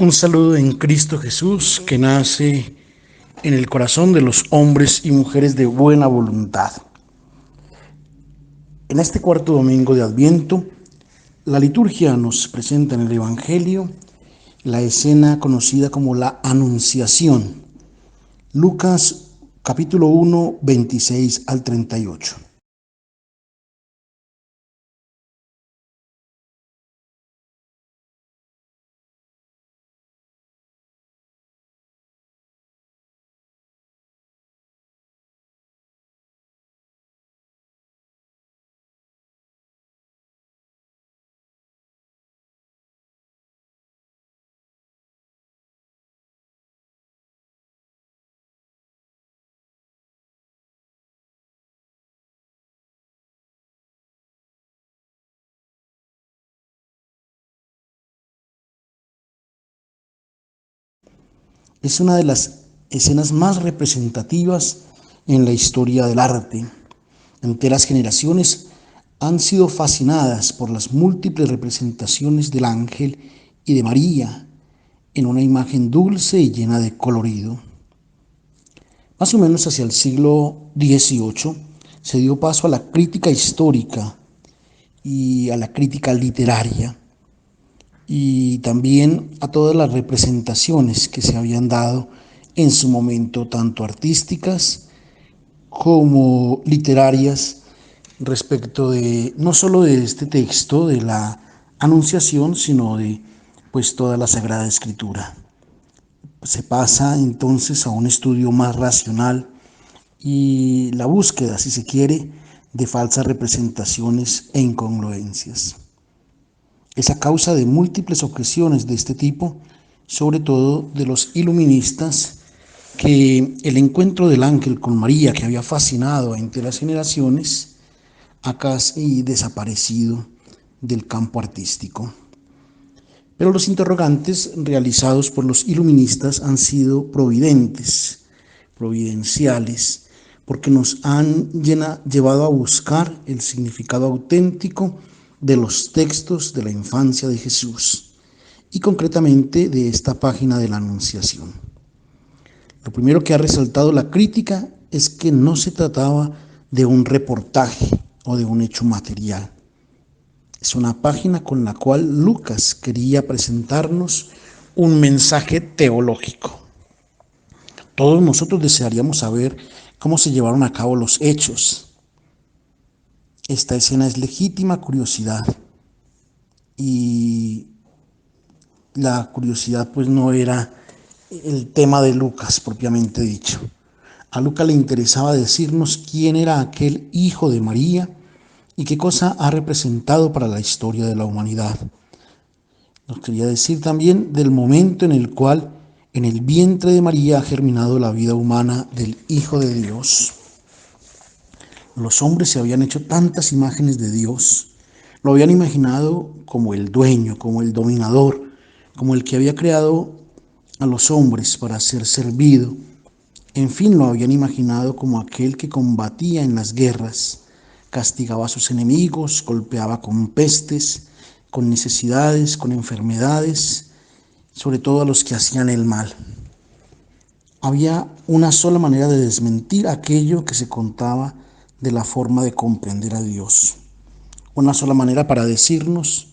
Un saludo en Cristo Jesús que nace en el corazón de los hombres y mujeres de buena voluntad. En este cuarto domingo de Adviento, la liturgia nos presenta en el Evangelio la escena conocida como la Anunciación. Lucas capítulo 1, 26 al 38. Es una de las escenas más representativas en la historia del arte. Enteras generaciones han sido fascinadas por las múltiples representaciones del ángel y de María en una imagen dulce y llena de colorido. Más o menos hacia el siglo XVIII se dio paso a la crítica histórica y a la crítica literaria y también a todas las representaciones que se habían dado en su momento, tanto artísticas como literarias, respecto de no solo de este texto de la Anunciación, sino de pues toda la Sagrada Escritura. Se pasa entonces a un estudio más racional y la búsqueda, si se quiere, de falsas representaciones e incongruencias. Es a causa de múltiples objeciones de este tipo, sobre todo de los iluministas, que el encuentro del ángel con María, que había fascinado a enteras generaciones, ha casi desaparecido del campo artístico. Pero los interrogantes realizados por los iluministas han sido providenciales, porque nos han llevado a buscar el significado auténtico de los textos de la infancia de Jesús y concretamente de esta página de la Anunciación. Lo primero que ha resaltado la crítica es que no se trataba de un reportaje o de un hecho material. Es una página con la cual Lucas quería presentarnos un mensaje teológico. Todos nosotros desearíamos saber cómo se llevaron a cabo los hechos. Esta escena es legítima curiosidad y la curiosidad pues no era el tema de Lucas propiamente dicho. A Lucas le interesaba decirnos quién era aquel hijo de María y qué cosa ha representado para la historia de la humanidad. Nos quería decir también del momento en el cual en el vientre de María ha germinado la vida humana del Hijo de Dios. Los hombres se habían hecho tantas imágenes de Dios, lo habían imaginado como el dueño, como el dominador, como el que había creado a los hombres para ser servido. En fin, lo habían imaginado como aquel que combatía en las guerras, castigaba a sus enemigos, golpeaba con pestes, con necesidades, con enfermedades, sobre todo a los que hacían el mal. Había una sola manera de desmentir aquello que se contaba de la forma de comprender a Dios. Una sola manera para decirnos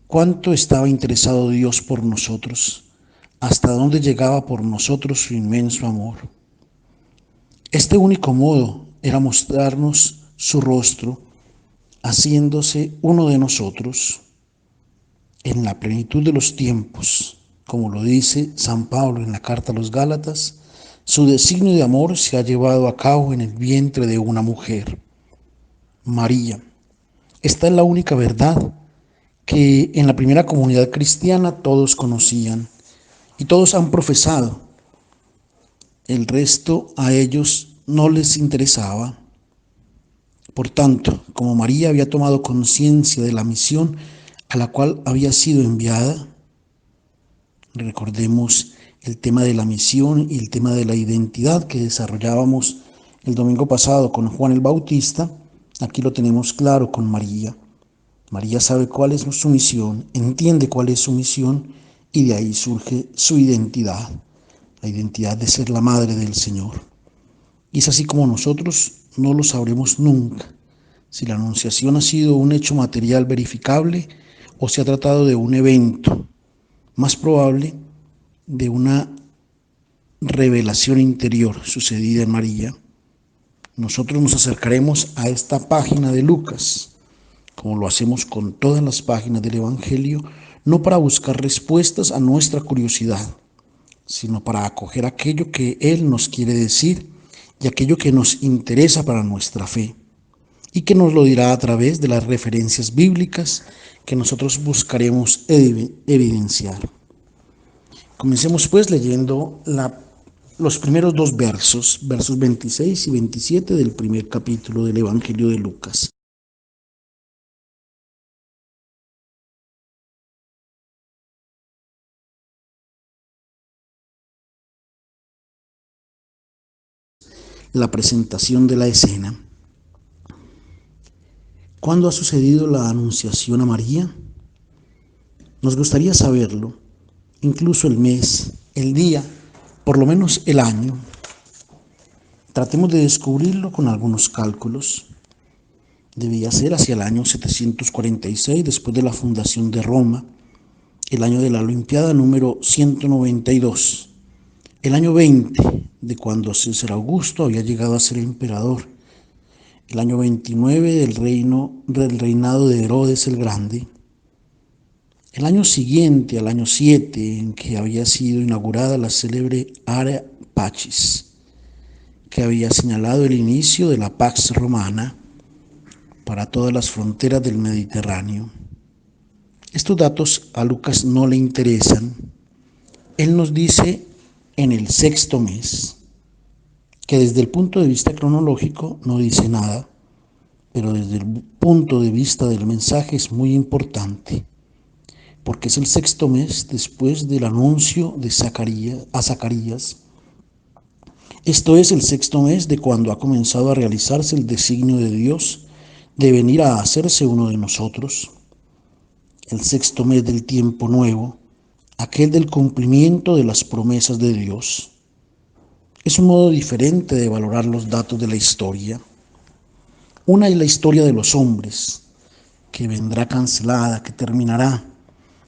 cuánto estaba interesado Dios por nosotros, hasta dónde llegaba por nosotros su inmenso amor. Este único modo era mostrarnos su rostro, haciéndose uno de nosotros en la plenitud de los tiempos. Como lo dice San Pablo en la carta a los Gálatas, su designio de amor se ha llevado a cabo en el vientre de una mujer, María. Esta es la única verdad que en la primera comunidad cristiana todos conocían y todos han profesado. El resto a ellos no les interesaba. Por tanto, como María había tomado conciencia de la misión a la cual había sido enviada, recordemos el tema de la misión y el tema de la identidad que desarrollábamos el domingo pasado con Juan el Bautista, aquí lo tenemos claro con María. María sabe cuál es su misión, entiende cuál es su misión y de ahí surge su identidad, la identidad de ser la madre del Señor. Y es así como nosotros no lo sabremos nunca, si la anunciación ha sido un hecho material verificable o se ha tratado de un evento, más probable de una revelación interior sucedida en María. Nosotros nos acercaremos a esta página de Lucas, como lo hacemos con todas las páginas del Evangelio, no para buscar respuestas a nuestra curiosidad, sino para acoger aquello que Él nos quiere decir y aquello que nos interesa para nuestra fe, y que nos lo dirá a través de las referencias bíblicas que nosotros buscaremos evidenciar. Comencemos pues leyendo los primeros dos versos, versos 26 y 27 del primer capítulo del Evangelio de Lucas. La presentación de la escena. ¿Cuándo ha sucedido la anunciación a María? Nos gustaría saberlo, incluso el mes, el día, por lo menos el año. Tratemos de descubrirlo con algunos cálculos. Debía ser hacia el año 746, después de la fundación de Roma, el año de la Olimpiada número 192, el año 20 de cuando César Augusto había llegado a ser emperador, el año 29 del reinado de Herodes el Grande, el año siguiente al año 7 en que había sido inaugurada la célebre Area Pacis, que había señalado el inicio de la Pax Romana para todas las fronteras del Mediterráneo. Estos datos a Lucas no le interesan. Él nos dice en el sexto mes, que desde el punto de vista cronológico no dice nada, pero desde el punto de vista del mensaje es muy importante, porque es el sexto mes después del anuncio de Zacarías. Esto es el sexto mes de cuando ha comenzado a realizarse el designio de Dios de venir a hacerse uno de nosotros. El sexto mes del tiempo nuevo, aquel del cumplimiento de las promesas de Dios. Es un modo diferente de valorar los datos de la historia. Una es la historia de los hombres, que vendrá cancelada, que terminará,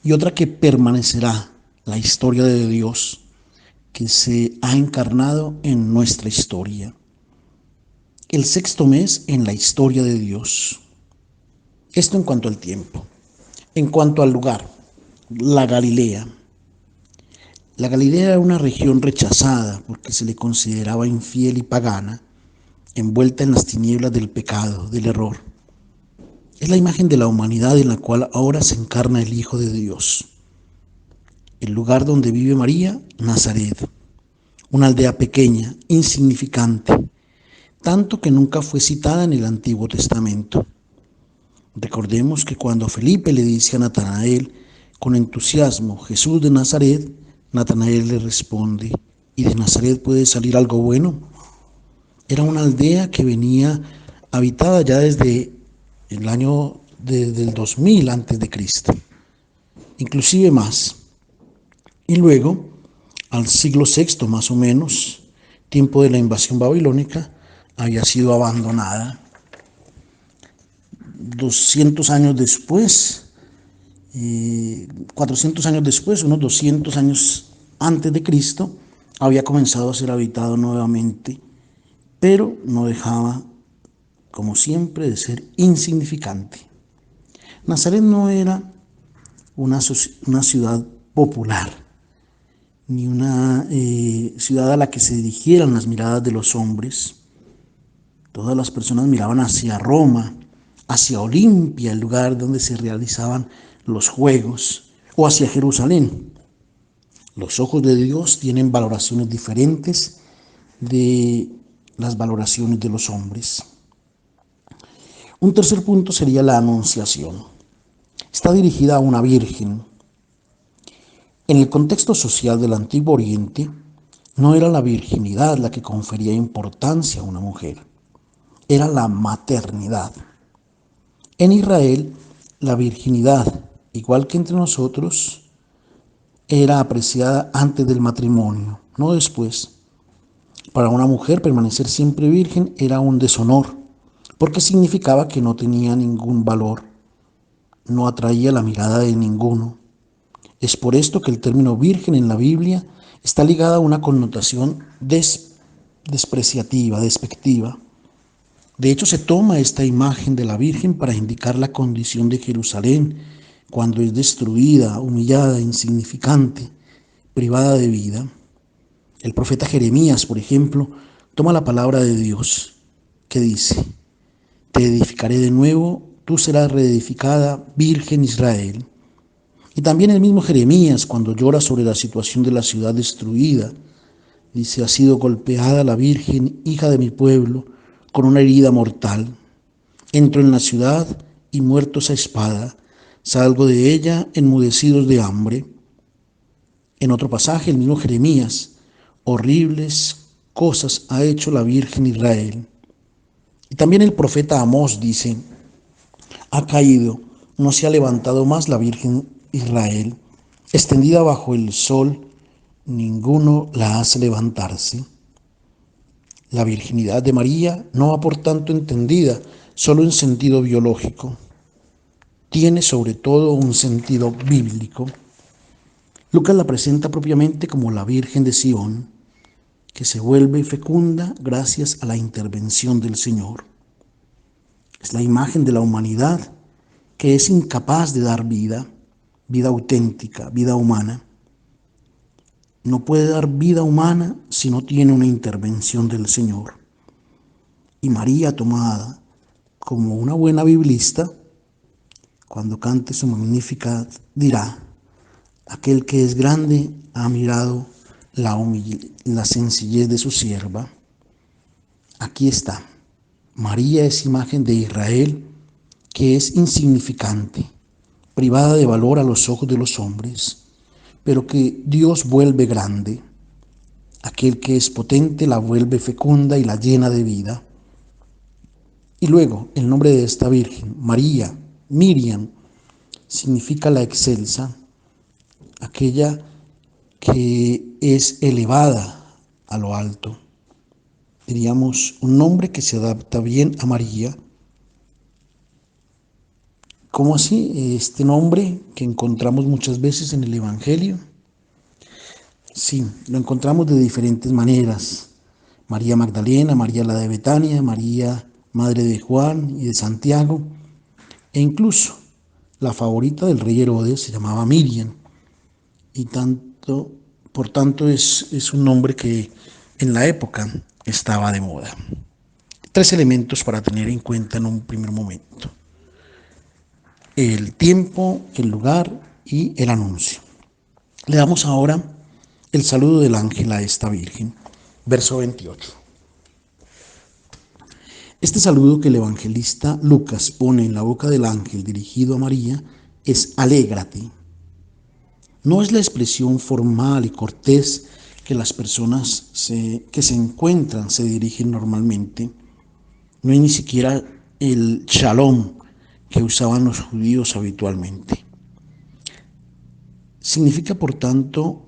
y otra que permanecerá, la historia de Dios, que se ha encarnado en nuestra historia. El sexto mes en la historia de Dios. Esto en cuanto al tiempo. En cuanto al lugar, la Galilea. La Galilea era una región rechazada porque se le consideraba infiel y pagana, envuelta en las tinieblas del pecado, del error. Es la imagen de la humanidad en la cual ahora se encarna el Hijo de Dios. El lugar donde vive María, Nazaret, una aldea pequeña, insignificante, tanto que nunca fue citada en el Antiguo Testamento. Recordemos que cuando Felipe le dice a Natanael con entusiasmo, Jesús de Nazaret, Natanael le responde, ¿y de Nazaret puede salir algo bueno? Era una aldea que venía habitada ya desde el año del 2000 antes de Cristo, inclusive más. Y luego, al siglo VI más o menos, tiempo de la invasión babilónica, había sido abandonada. 200 años después, 400 años después, unos 200 años antes de Cristo, había comenzado a ser habitado nuevamente, pero no dejaba, como siempre, de ser insignificante. Nazaret no era una ciudad popular, ni una ciudad a la que se dirigieran las miradas de los hombres. Todas las personas miraban hacia Roma, hacia Olimpia, el lugar donde se realizaban los juegos, o hacia Jerusalén. Los ojos de Dios tienen valoraciones diferentes de las valoraciones de los hombres. Un tercer punto sería la anunciación. Está dirigida a una virgen. En el contexto social del Antiguo Oriente, no era la virginidad la que confería importancia a una mujer, era la maternidad. En Israel, la virginidad, igual que entre nosotros, era apreciada antes del matrimonio, no después. Para una mujer permanecer siempre virgen era un deshonor, porque significaba que no tenía ningún valor, no atraía la mirada de ninguno. Es por esto que el término virgen en la Biblia está ligado a una connotación despreciativa, despectiva. De hecho, se toma esta imagen de la Virgen para indicar la condición de Jerusalén cuando es destruida, humillada, insignificante, privada de vida. El profeta Jeremías, por ejemplo, toma la palabra de Dios que dice: te edificaré de nuevo, tú serás reedificada, Virgen Israel. Y también el mismo Jeremías, cuando llora sobre la situación de la ciudad destruida, dice: ha sido golpeada la Virgen, hija de mi pueblo, con una herida mortal. Entro en la ciudad y muertos a espada, salgo de ella enmudecidos de hambre. En otro pasaje, el mismo Jeremías: horribles cosas ha hecho la Virgen Israel. Y también el profeta Amós dice: ha caído, no se ha levantado más la Virgen Israel, extendida bajo el sol, ninguno la hace levantarse. La virginidad de María no va por tanto entendida solo en sentido biológico, tiene sobre todo un sentido bíblico. Lucas la presenta propiamente como la Virgen de Sion, que se vuelve fecunda gracias a la intervención del Señor. Es la imagen de la humanidad que es incapaz de dar vida, vida auténtica, vida humana. No puede dar vida humana si no tiene una intervención del Señor. Y María, tomada como una buena biblista, cuando cante su Magnificat dirá: aquel que es grande ha mirado la sencillez de su sierva. Aquí está. María es imagen de Israel, que es insignificante, privada de valor a los ojos de los hombres, pero que Dios vuelve grande. Aquel que es potente la vuelve fecunda y la llena de vida. Y luego, el nombre de esta Virgen, María, Miriam, significa la excelsa, aquella que es elevada a lo alto. Diríamos un nombre que se adapta bien a María. ¿Cómo así? Este nombre que encontramos muchas veces en el Evangelio. Sí, lo encontramos de diferentes maneras. María Magdalena, María la de Betania, María, madre de Juan y de Santiago, e incluso la favorita del rey Herodes se llamaba Miriam, y por tanto es un nombre que en la época estaba de moda. 3 elementos para tener en cuenta en un primer momento: el tiempo, el lugar y el anuncio. Le damos ahora el saludo del ángel a esta Virgen. Verso 28. Este saludo que el evangelista Lucas pone en la boca del ángel dirigido a María es: alégrate. No es la expresión formal y cortés que las personas que se encuentran se dirigen normalmente. No hay ni siquiera el shalom que usaban los judíos habitualmente. Significa, por tanto,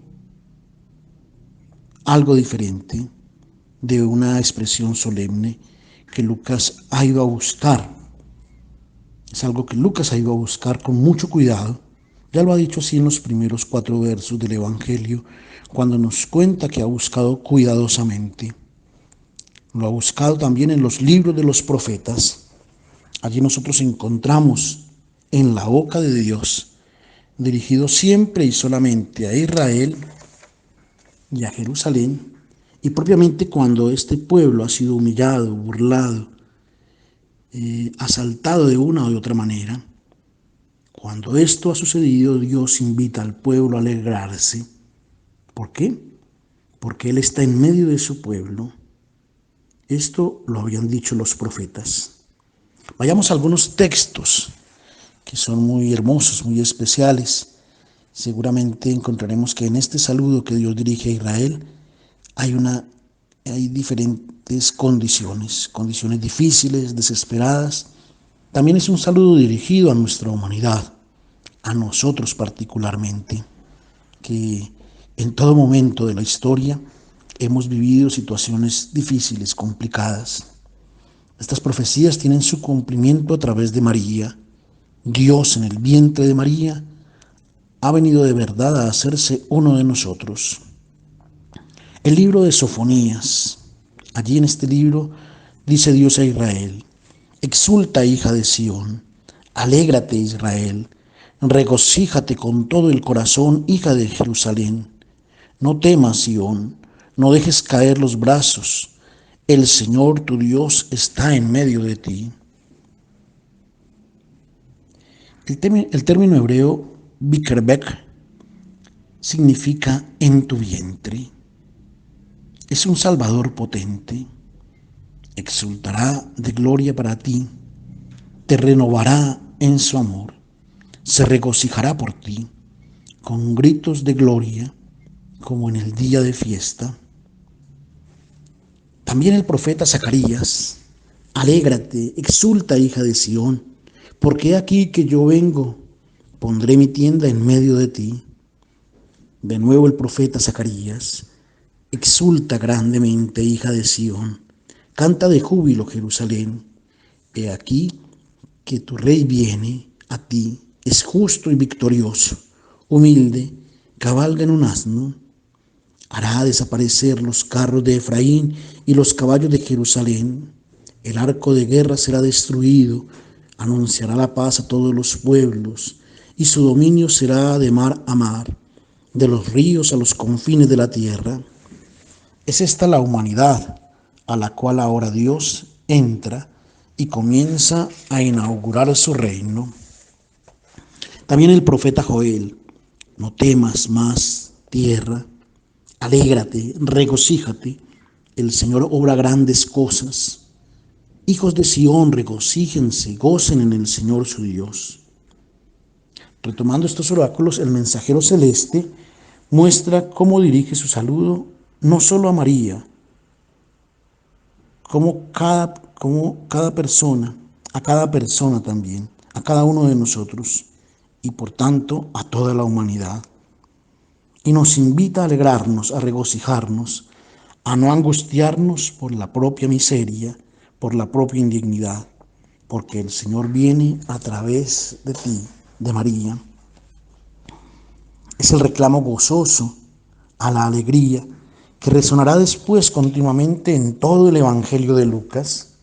algo diferente de una expresión solemne que Lucas ha ido a buscar. Es algo que Lucas ha ido a buscar con mucho cuidado. Ya lo ha dicho así en los primeros 4 versos del Evangelio, cuando nos cuenta que ha buscado cuidadosamente. Lo ha buscado también en los libros de los profetas. Allí nosotros encontramos en la boca de Dios, dirigido siempre y solamente a Israel y a Jerusalén, y propiamente cuando este pueblo ha sido humillado, burlado, asaltado de una o de otra manera. Cuando esto ha sucedido, Dios invita al pueblo a alegrarse. ¿Por qué? Porque Él está en medio de su pueblo. Esto lo habían dicho los profetas. Vayamos a algunos textos que son muy hermosos, muy especiales. Seguramente encontraremos que en este saludo que Dios dirige a Israel hay diferentes condiciones difíciles, desesperadas. También es un saludo dirigido a nuestra humanidad, a nosotros particularmente. que en todo momento de la historia hemos vivido situaciones difíciles, complicadas. Estas profecías tienen su cumplimiento a través de María. Dios en el vientre de María ha venido de verdad a hacerse uno de nosotros. El libro de Sofonías. Allí en este libro dice Dios a Israel: exulta, hija de Sión, alégrate, Israel, regocíjate con todo el corazón, hija de Jerusalén. No temas, Sión, no dejes caer los brazos, el Señor tu Dios está en medio de ti. El término hebreo Bikerbeck significa en tu vientre. Es un Salvador potente. Exultará de gloria para ti, te renovará en su amor, se regocijará por ti, con gritos de gloria, como en el día de fiesta. También el profeta Zacarías: alégrate, exulta, hija de Sión, porque he aquí que yo vengo, pondré mi tienda en medio de ti. De nuevo el profeta Zacarías: exulta grandemente, hija de Sión, canta de júbilo, Jerusalén. He aquí que tu rey viene a ti, es justo y victorioso, humilde, cabalga en un asno. Hará desaparecer los carros de Efraín y los caballos de Jerusalén. El arco de guerra será destruido, anunciará la paz a todos los pueblos, y su dominio será de mar a mar, de los ríos a los confines de la tierra. Es esta la humanidad a la cual ahora Dios entra y comienza a inaugurar su reino. También el profeta Joel: no temas más, tierra, alégrate, regocíjate, el Señor obra grandes cosas. Hijos de Sión, regocíjense, gocen en el Señor su Dios. Retomando estos oráculos, el mensajero celeste muestra cómo dirige su saludo no solo a María, como cada persona, a cada persona también, a cada uno de nosotros y por tanto a toda la humanidad. Y nos invita a alegrarnos, a regocijarnos, a no angustiarnos por la propia miseria, por la propia indignidad, porque el Señor viene a través de ti, de María. Es el reclamo gozoso a la alegría que resonará después continuamente en todo el Evangelio de Lucas.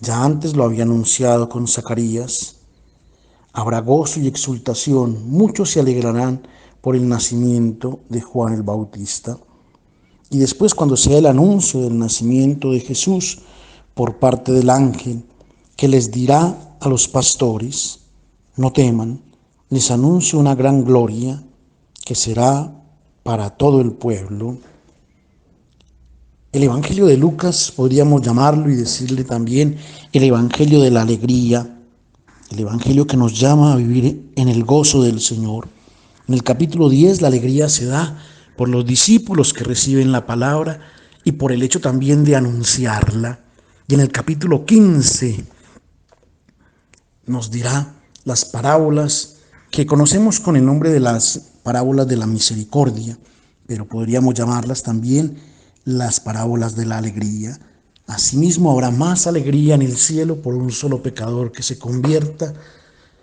Ya antes lo había anunciado con Zacarías. Habrá gozo y exultación, muchos se alegrarán por el nacimiento de Juan el Bautista. Y después, cuando sea el anuncio del nacimiento de Jesús por parte del ángel, que les dirá a los pastores: no teman, les anuncio una gran gloria que será para todo el pueblo. El Evangelio de Lucas podríamos llamarlo y decirle también el Evangelio de la alegría, el Evangelio que nos llama a vivir en el gozo del Señor. En el capítulo 10 la alegría se da por los discípulos que reciben la palabra y por el hecho también de anunciarla. Y en el capítulo 15 nos dirá las parábolas que conocemos con el nombre de las parábolas de la misericordia, pero podríamos llamarlas también las parábolas de la alegría. Asimismo, habrá más alegría en el cielo por un solo pecador que se convierta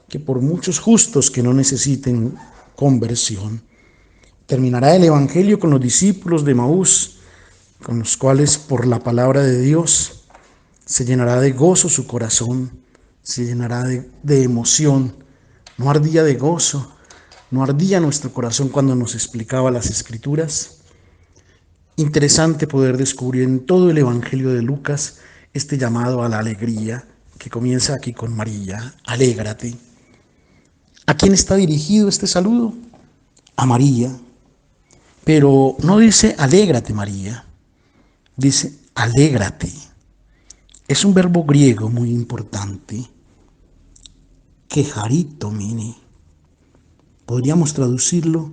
que por muchos justos que no necesiten conversión. Terminará el Evangelio con los discípulos de Emaús, con los cuales por la palabra de Dios se llenará de gozo su corazón, se llenará de emoción. No ardía de gozo, no ardía nuestro corazón cuando nos explicaba las Escrituras. Interesante poder descubrir en todo el Evangelio de Lucas este llamado a la alegría que comienza aquí con María: alégrate. ¿A quién está dirigido este saludo? A María. Pero no dice alégrate, María, dice alégrate. Es un verbo griego muy importante, quejarito-mene. Podríamos traducirlo: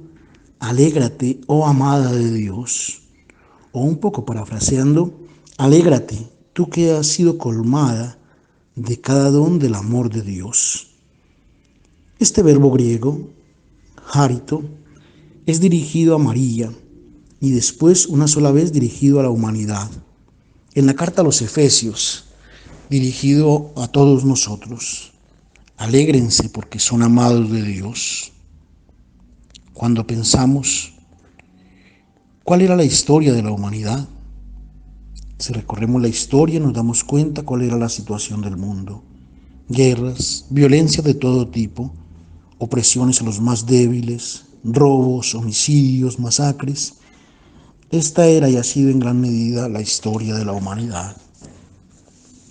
alégrate, oh amada de Dios. O un poco parafraseando: alégrate, tú que has sido colmada de cada don del amor de Dios. Este verbo griego, jarito, es dirigido a María y después una sola vez dirigido a la humanidad. En la carta a los Efesios, dirigido a todos nosotros. Alégrense porque son amados de Dios. Cuando pensamos cuál era la historia de la humanidad, si recorremos la historia nos damos cuenta cuál era la situación del mundo. Guerras, violencia de todo tipo, opresiones a los más débiles, robos, homicidios, masacres. Esta era y ha sido en gran medida la historia de la humanidad.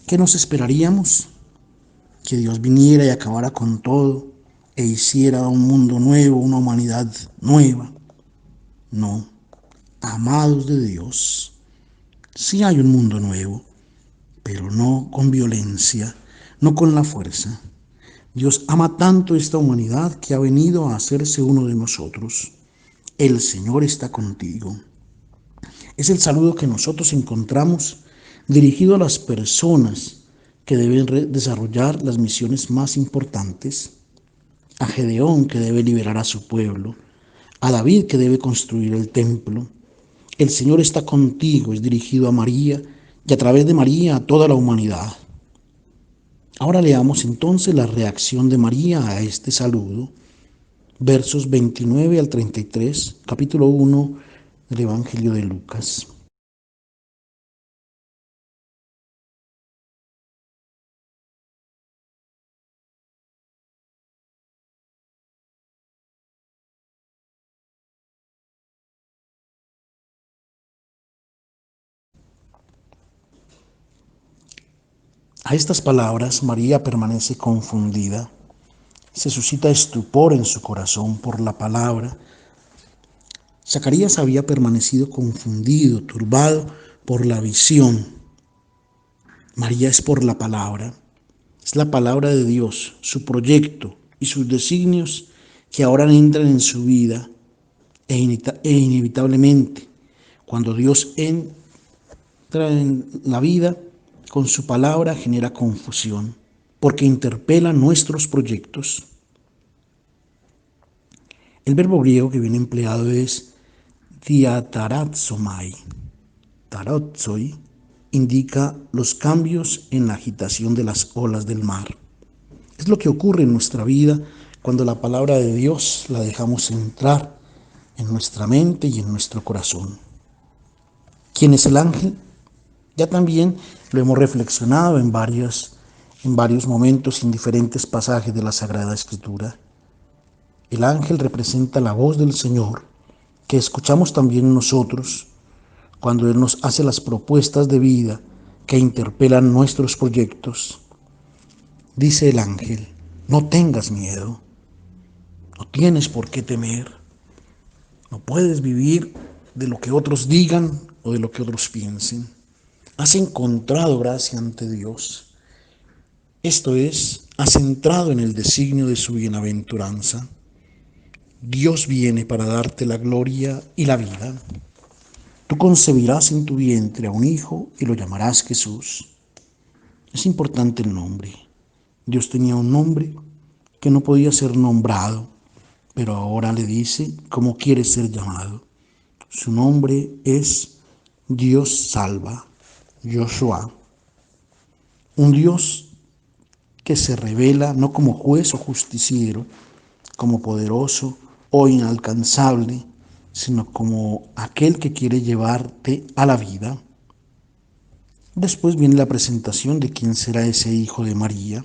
¿Qué nos esperaríamos? Que Dios viniera y acabara con todo e hiciera un mundo nuevo, una humanidad nueva. No, amados de Dios, sí hay un mundo nuevo, pero no con violencia, no con la fuerza. Dios ama tanto esta humanidad que ha venido a hacerse uno de nosotros. El Señor está contigo. Es el saludo que nosotros encontramos dirigido a las personas que deben desarrollar las misiones más importantes, a Gedeón que debe liberar a su pueblo, a David que debe construir el templo. El Señor está contigo es dirigido a María y a través de María a toda la humanidad. Ahora leamos entonces la reacción de María a este saludo, versos 29 al 33, capítulo 1 del Evangelio de Lucas. A estas palabras María permanece confundida. Se suscita estupor en su corazón por la palabra. Zacarías había permanecido confundido, turbado por la visión. María es por la palabra. Es la palabra de Dios, su proyecto y sus designios que ahora entran en su vida e inevitablemente, cuando Dios entra en la vida, con su palabra genera confusión, porque interpela nuestros proyectos. El verbo griego que viene empleado es diatarazomai. Tarotzoi indica los cambios en la agitación de las olas del mar. Es lo que ocurre en nuestra vida cuando la palabra de Dios la dejamos entrar en nuestra mente y en nuestro corazón. ¿Quién es el ángel? Ya también lo hemos reflexionado en varios momentos, en diferentes pasajes de la Sagrada Escritura. El ángel representa la voz del Señor, que escuchamos también nosotros cuando Él nos hace las propuestas de vida que interpelan nuestros proyectos. Dice el ángel, no tengas miedo, no tienes por qué temer, no puedes vivir de lo que otros digan o de lo que otros piensen. Has encontrado gracia ante Dios. Esto es, has entrado en el designio de su bienaventuranza. Dios viene para darte la gloria y la vida. Tú concebirás en tu vientre a un hijo y lo llamarás Jesús. Es importante el nombre. Dios tenía un nombre que no podía ser nombrado, pero ahora le dice cómo quiere ser llamado. Su nombre es Dios salva, Yoshua. Un Dios que se revela no como juez o justiciero, como poderoso o inalcanzable, sino como aquel que quiere llevarte a la vida. Después viene la presentación de quién será ese hijo de María.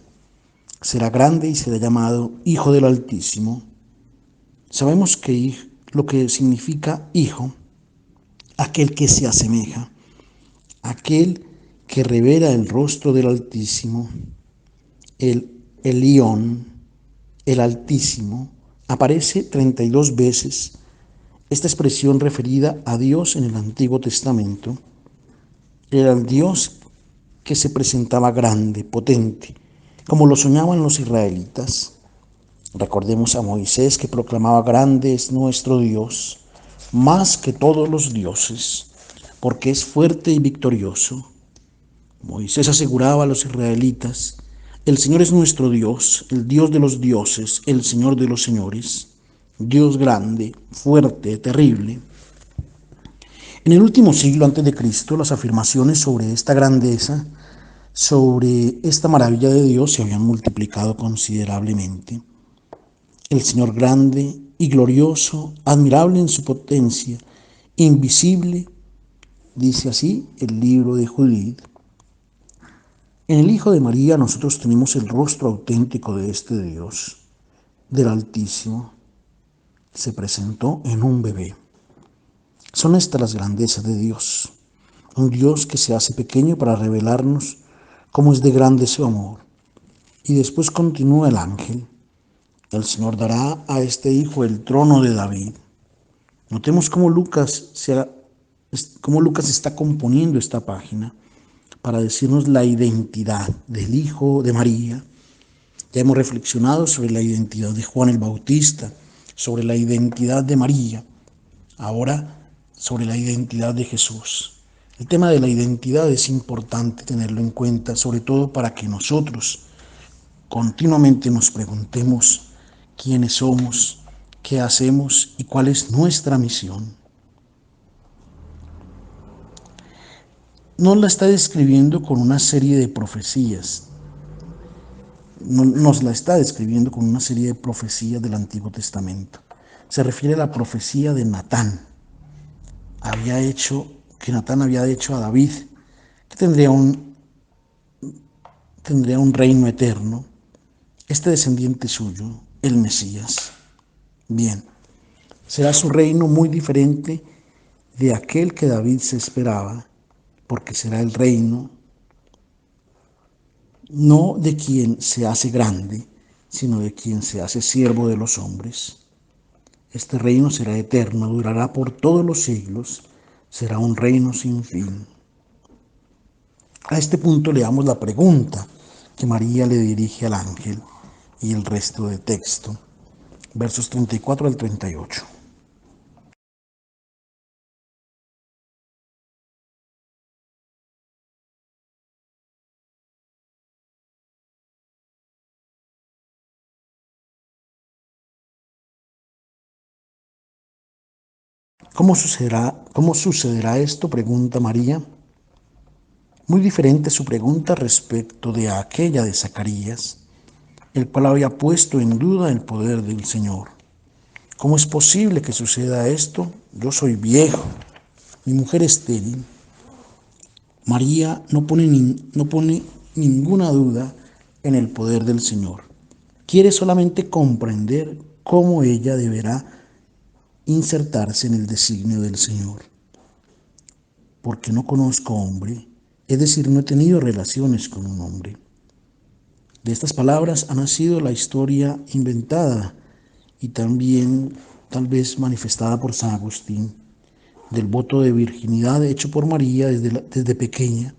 Será grande y será llamado Hijo del Altísimo. Sabemos que lo que significa hijo, aquel que se asemeja, aquel que revela el rostro del Altísimo, el Elión, el Altísimo, aparece 32 veces. Esta expresión referida a Dios en el Antiguo Testamento era el Dios que se presentaba grande, potente, como lo soñaban los israelitas. Recordemos a Moisés que proclamaba: grande es nuestro Dios, más que todos los dioses, porque es fuerte y victorioso. Moisés aseguraba a los israelitas: el Señor es nuestro Dios, el Dios de los dioses, el Señor de los señores. Dios grande, fuerte, terrible. En el último siglo antes de Cristo, las afirmaciones sobre esta grandeza, sobre esta maravilla de Dios se habían multiplicado considerablemente. El Señor grande y glorioso, admirable en su potencia, invisible, dice así el libro de Judith. En el Hijo de María nosotros tenemos el rostro auténtico de este Dios, del Altísimo. Se presentó en un bebé. Son estas las grandezas de Dios. Un Dios que se hace pequeño para revelarnos cómo es de grande su amor. Y después continúa el ángel. El Señor dará a este hijo el trono de David. Notemos cómo Lucas está componiendo esta página para decirnos la identidad del Hijo de María. Ya hemos reflexionado sobre la identidad de Juan el Bautista, sobre la identidad de María, ahora sobre la identidad de Jesús. El tema de la identidad es importante tenerlo en cuenta, sobre todo para que nosotros continuamente nos preguntemos quiénes somos, qué hacemos y cuál es nuestra misión. Nos la está describiendo con una serie de profecías. Nos la está describiendo con una serie de profecías del Antiguo Testamento. Se refiere a la profecía de Natán. Natán había hecho a David, que tendría un reino eterno. Este descendiente suyo, el Mesías. Bien, será su reino muy diferente de aquel que David se esperaba, porque será el reino no de quien se hace grande, sino de quien se hace siervo de los hombres. Este reino será eterno, durará por todos los siglos, será un reino sin fin. A este punto leamos la pregunta que María le dirige al ángel y el resto del texto, versos 34 al 38. ¿Cómo sucederá esto? Pregunta María. Muy diferente su pregunta respecto de aquella de Zacarías, el cual había puesto en duda el poder del Señor. ¿Cómo es posible que suceda esto? Yo soy viejo, mi mujer estéril. María no pone ninguna duda en el poder del Señor. Quiere solamente comprender cómo ella deberá insertarse en el designio del Señor. Porque no conozco hombre, es decir, no he tenido relaciones con un hombre. De estas palabras ha nacido la historia inventada y también tal vez manifestada por San Agustín, del voto de virginidad hecho por María desde pequeña,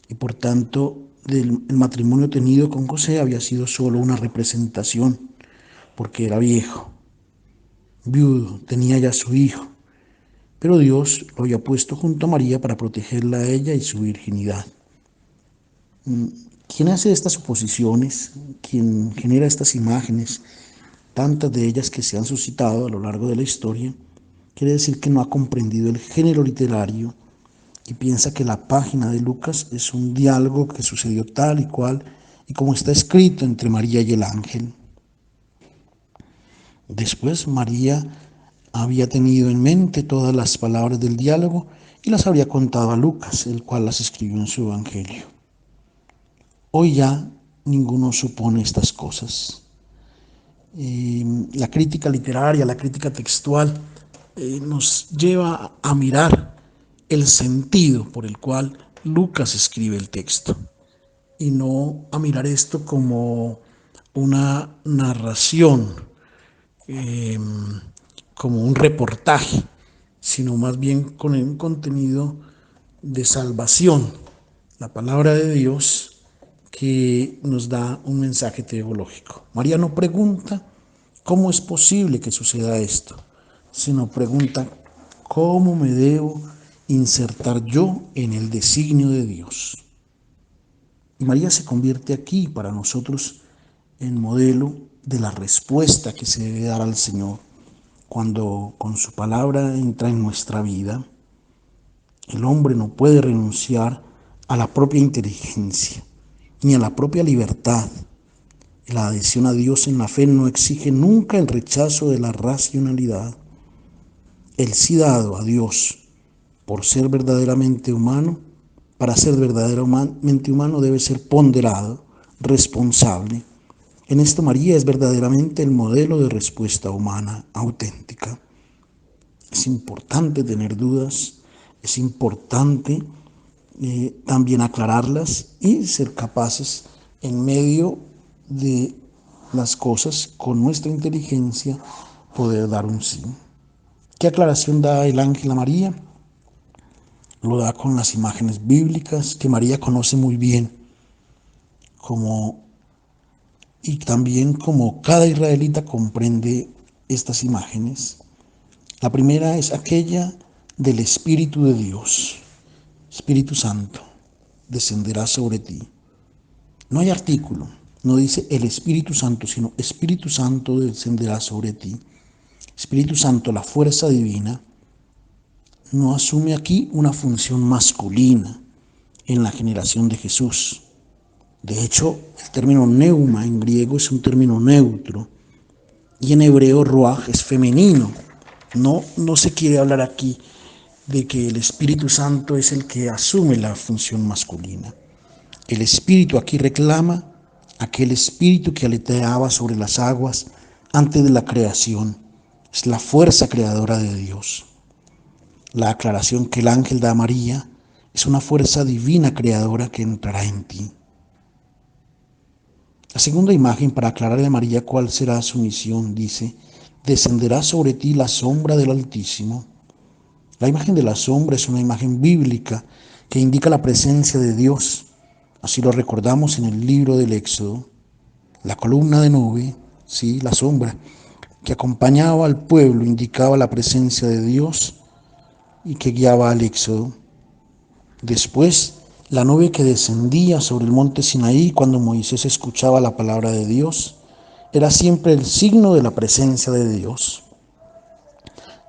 y por tanto el matrimonio tenido con José había sido solo una representación, porque era viejo, viudo, tenía ya su hijo, pero Dios lo había puesto junto a María para protegerla a ella y su virginidad. ¿Quién hace estas suposiciones? ¿Quién genera estas imágenes, tantas de ellas que se han suscitado a lo largo de la historia? Quiere decir que no ha comprendido el género literario y piensa que la página de Lucas es un diálogo que sucedió tal y cual y como está escrito entre María y el ángel. Después María había tenido en mente todas las palabras del diálogo y las habría contado a Lucas, el cual las escribió en su evangelio. Hoy ya ninguno supone estas cosas. La crítica literaria, la crítica textual, nos lleva a mirar el sentido por el cual Lucas escribe el texto y no a mirar esto como una narración, eh, como un reportaje, sino más bien con un contenido de salvación, la palabra de Dios que nos da un mensaje teológico. María no pregunta cómo es posible que suceda esto, sino pregunta cómo me debo insertar yo en el designio de Dios. Y María se convierte aquí para nosotros en modelo de la respuesta que se debe dar al Señor. Cuando con su palabra entra en nuestra vida, el hombre no puede renunciar a la propia inteligencia ni a la propia libertad. La adhesión a Dios en la fe no exige nunca el rechazo de la racionalidad. El sí dado a Dios por ser verdaderamente humano, para ser verdaderamente humano debe ser ponderado, responsable. En esto María es verdaderamente el modelo de respuesta humana auténtica. Es importante tener dudas, es importante también aclararlas y ser capaces en medio de las cosas con nuestra inteligencia poder dar un sí. ¿Qué aclaración da el ángel a María? Lo da con las imágenes bíblicas que María conoce muy bien, y también como cada israelita comprende estas imágenes. La primera es aquella del Espíritu de Dios. Espíritu Santo, descenderá sobre ti. No hay artículo, no dice el Espíritu Santo, sino Espíritu Santo descenderá sobre ti. Espíritu Santo, la fuerza divina, no asume aquí una función masculina en la generación de Jesús. De hecho, el término neuma en griego es un término neutro y en hebreo ruaj es femenino. No se quiere hablar aquí de que el Espíritu Santo es el que asume la función masculina. El Espíritu aquí reclama aquel Espíritu que aleteaba sobre las aguas antes de la creación. Es la fuerza creadora de Dios. La aclaración que el ángel da a María es una fuerza divina creadora que entrará en ti. La segunda imagen para aclararle a María cuál será su misión dice: descenderá sobre ti la sombra del Altísimo. La imagen de la sombra es una imagen bíblica que indica la presencia de Dios. Así lo recordamos en el libro del Éxodo. La columna de nube, sí, la sombra, que acompañaba al pueblo, indicaba la presencia de Dios y que guiaba al Éxodo. Después, la nube que descendía sobre el monte Sinaí cuando Moisés escuchaba la palabra de Dios, era siempre el signo de la presencia de Dios.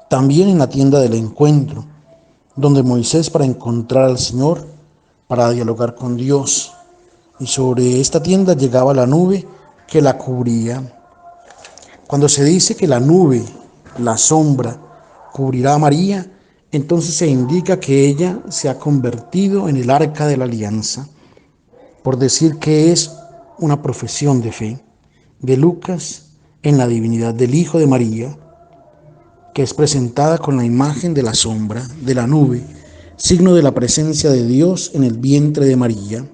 También en la tienda del encuentro, donde Moisés para encontrar al Señor, para dialogar con Dios, y sobre esta tienda llegaba la nube que la cubría. Cuando se dice que la nube, la sombra, cubrirá a María, entonces se indica que ella se ha convertido en el arca de la alianza, por decir que es una profesión de fe de Lucas en la divinidad del Hijo de María, que es presentada con la imagen de la sombra, de la nube, signo de la presencia de Dios en el vientre de María.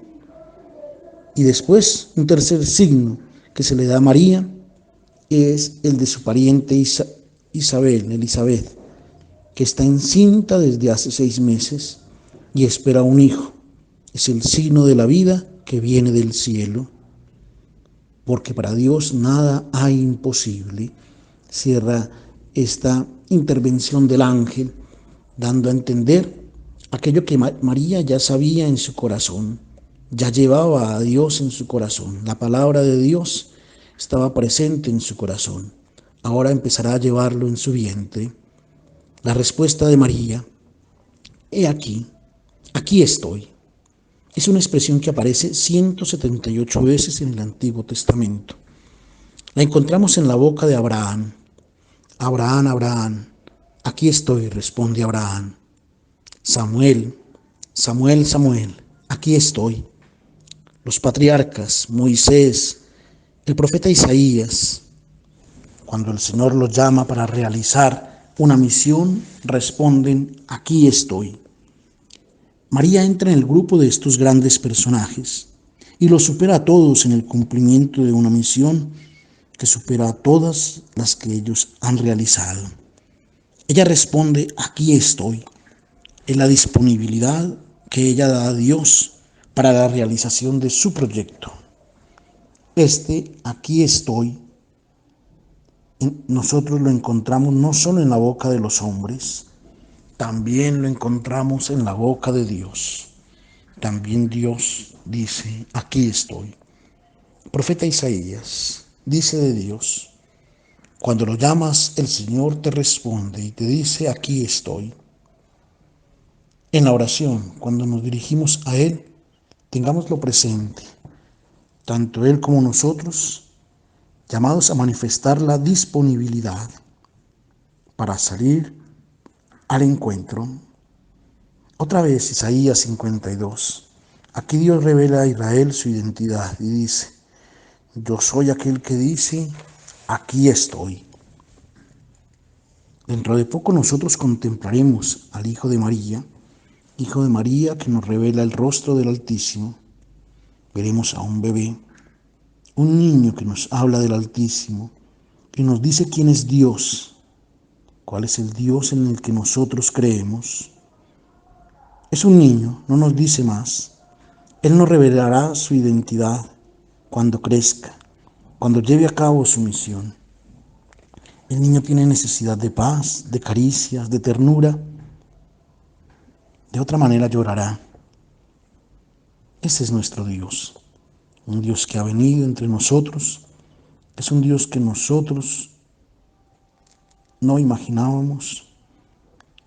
Y después, un tercer signo que se le da a María es el de su pariente Elizabeth, que está encinta desde hace 6 meses y espera un hijo. Es el signo de la vida que viene del cielo, porque para Dios nada hay imposible. Cierra esta intervención del ángel, dando a entender aquello que María ya sabía en su corazón, ya llevaba a Dios en su corazón. La palabra de Dios estaba presente en su corazón. Ahora empezará a llevarlo en su vientre. La respuesta de María: he aquí, aquí estoy. Es una expresión que aparece 178 veces en el Antiguo Testamento. La encontramos en la boca de Abraham. Abraham, Abraham, aquí estoy, responde Abraham. Samuel, Samuel, Samuel, aquí estoy. Los patriarcas, Moisés, el profeta Isaías, cuando el Señor los llama para realizar una misión, responden: aquí estoy. María entra en el grupo de estos grandes personajes y los supera a todos en el cumplimiento de una misión que supera a todas las que ellos han realizado. Ella responde: aquí estoy. Es la disponibilidad que ella da a Dios para la realización de su proyecto. Aquí estoy, nosotros lo encontramos no solo en la boca de los hombres, también lo encontramos en la boca de Dios. También Dios dice: aquí estoy. El profeta Isaías dice de Dios: Cuando lo llamas, el Señor te responde y te dice, aquí estoy. En la oración, cuando nos dirigimos a Él, tengámoslo presente, tanto Él como nosotros, llamados a manifestar la disponibilidad para salir al encuentro. Otra vez Isaías 52. Aquí Dios revela a Israel su identidad y dice, yo soy aquel que dice, aquí estoy. Dentro de poco nosotros contemplaremos al Hijo de María que nos revela el rostro del Altísimo. Veremos a un bebé, un niño que nos habla del Altísimo, que nos dice quién es Dios, cuál es el Dios en el que nosotros creemos. Es un niño, no nos dice más. Él nos revelará su identidad cuando crezca, cuando lleve a cabo su misión. El niño tiene necesidad de paz, de caricias, de ternura. De otra manera llorará. Ese es nuestro Dios, un Dios que ha venido entre nosotros. Es un Dios que nosotros no imaginábamos,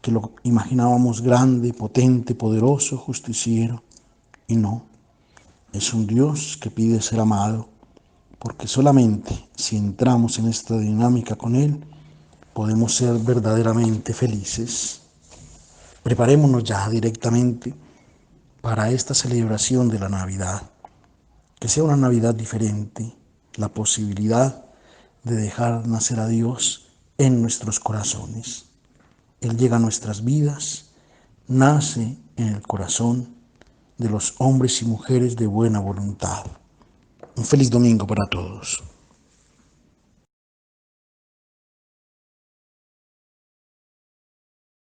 que lo imaginábamos grande, potente, poderoso, justiciero. Y no, es un Dios que pide ser amado, porque solamente si entramos en esta dinámica con Él, podemos ser verdaderamente felices. Preparémonos ya directamente para esta celebración de la Navidad. Que sea una Navidad diferente, la posibilidad de dejar nacer a Dios en nuestros corazones. Él llega a nuestras vidas, nace en el corazón de los hombres y mujeres de buena voluntad. Un feliz domingo para todos.